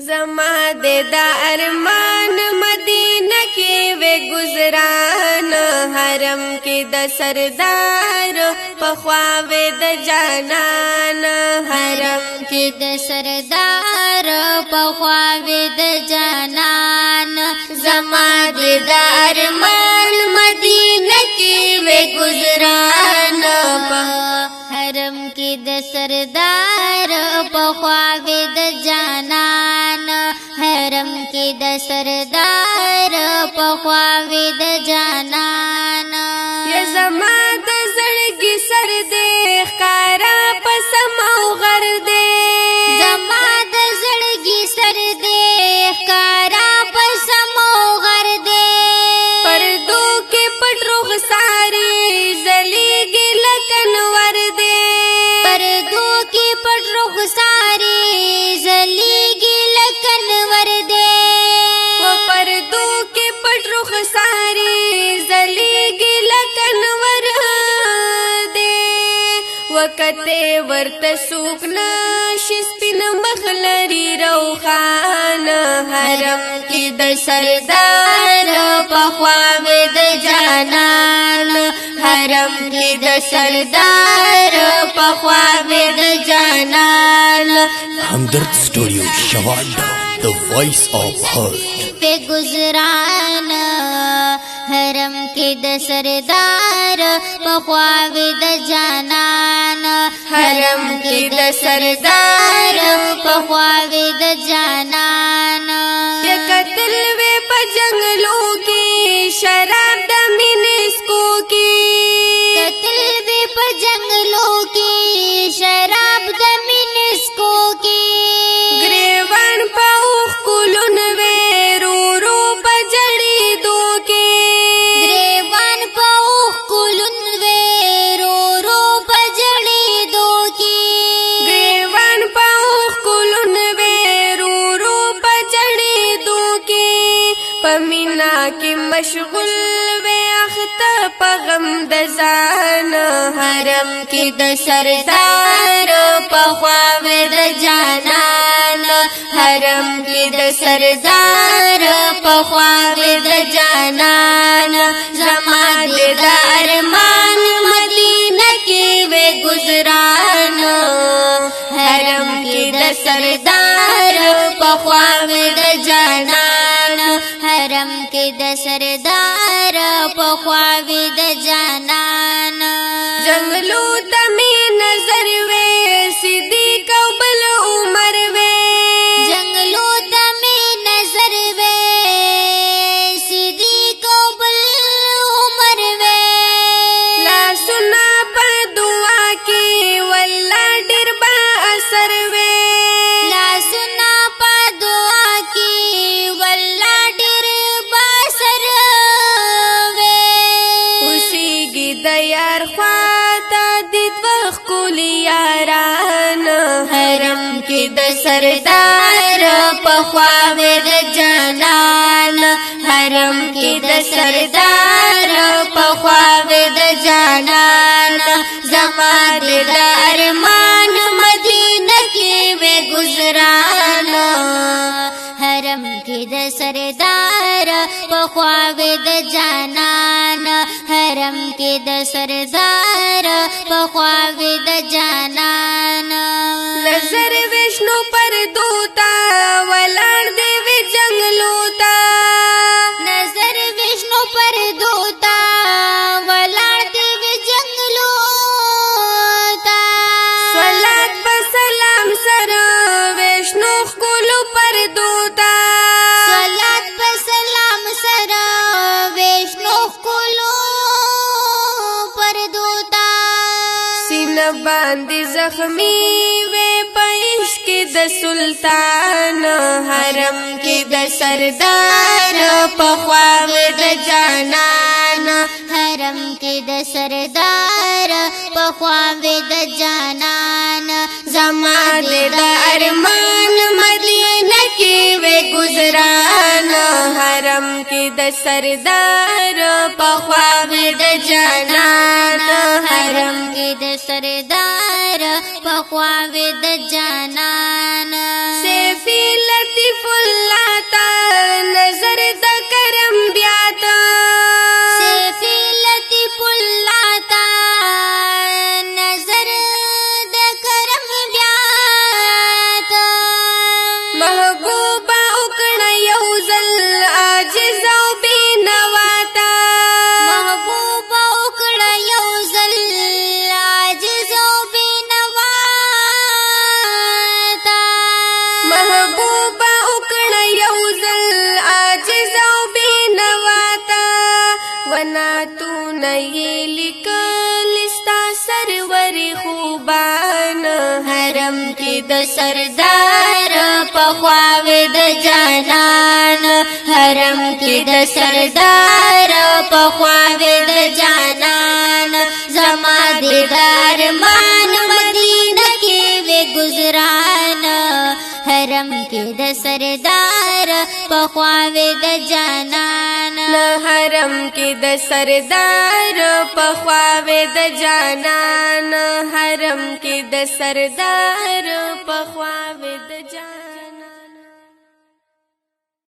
زما د ارمان مدینه کې وې گزران حرم کې د سردار پخوا وې د جانان حرم کې د سردار پخوا وې د جانان زما د ارمان مدینه کې وې گزران حرم کې د سردار پخوا وې د جانان حرم کې د سردار پخوا وې د جانان یا زما د زړګي سر دې ښکارا پسم او غر دې زما د زړګي سر دې ښکارا پسم او غر دې پردو کې پټ روغ ساري زليږي لکن ور دې پردو کې پټ روغ ساري زليږي لکن ور دې و پردو کې پټ روغ ساري زليږي لکن ور دې وکته ورته سوق نشي سپین مخلري روخان حرم کې د سردار پخوا وې د جانان حرم کې د سردار پخوا وې د جانان हमदर्द स्टूडियो शवांडा the voice of hurt पे गुजरान हरम के द सरदार पखवा वೇ द जानन حرم کې د سردار पखवा वೇ द जानन یکتل وې په جنگلو کې شراب د مینسکو کې कतल वे प जंगलों की शराब द मिनिस्को की ګریوان په اوخ کولون وې رو رو په جړې دو کې ग्रेवान पाऊख कुलुन वे रो रो पजड़ी दो की ګریوان په اوخ کولون وې رو رو په جړې دو کې په مینا کې مشغول وې اخته په غم د ځان حرم کې د سردار په خوا وې د جانان حرم کې د سردار په خوا وې د جانان زما د ارمان مدینه کې وې گزران حرم کې د سردار په خوا وې د جانان हरम के द सरदार पखवा वೇ द जानन जंगलू तमी नजर वे सिद्दीक او बल उमर वे जंगलों तमे नजर वे सीधी कबल उमर वे ला सुना په دعا کې والله ډیر با اثر वे لا सुना पा दुआ की वल्ला डिर बासर वे اوسېږي د یار خواته د دوخ کولی یاران حرم کې د سردار په خوا وې د جانان حرم کې د سردار په خوا وې د جانان زما د ارمان مدینه کې وې گزران हरम के द सरदार पखवा वೇ द जानन हरम के द सरदार पखवा वೇ द जानन नजर विष्णु पर दूता वलाड़ देवी जंगलू ता नजर विष्णु पर दूता वलाड़ देव जंगलो ता सलात बसलाम सर विष्णु कुलू पर दूता सलात पे सलाम सर विष्णु कुलो पर दूता सीन बांधी जख्मी वे पैश के द सुल्तान हरम के द सरदार पखवा वೇ द जानन हरम के द सरदार पखवा वೇ द जानन زما د ارمان مدینه کې وې گزران حرم کې د سردار په خوا وې د جانان حرم के द सरदार पखवा वೇ द जानन سیفی لطیف محبوبا اکڑا یوزل عاجز او بینواتا وناتو نئی لکل استا سرور خوبان حرم کی د سردار پخواوی د جانان حرم کی د سردار پخواوی د جانان زما دیدار مان مدینہ کی وی گزران حرم کی د سردار پخواوی د جانان حرم کی د سردار پخواوی د جانان حرم کی د سردار پخواوی د جانان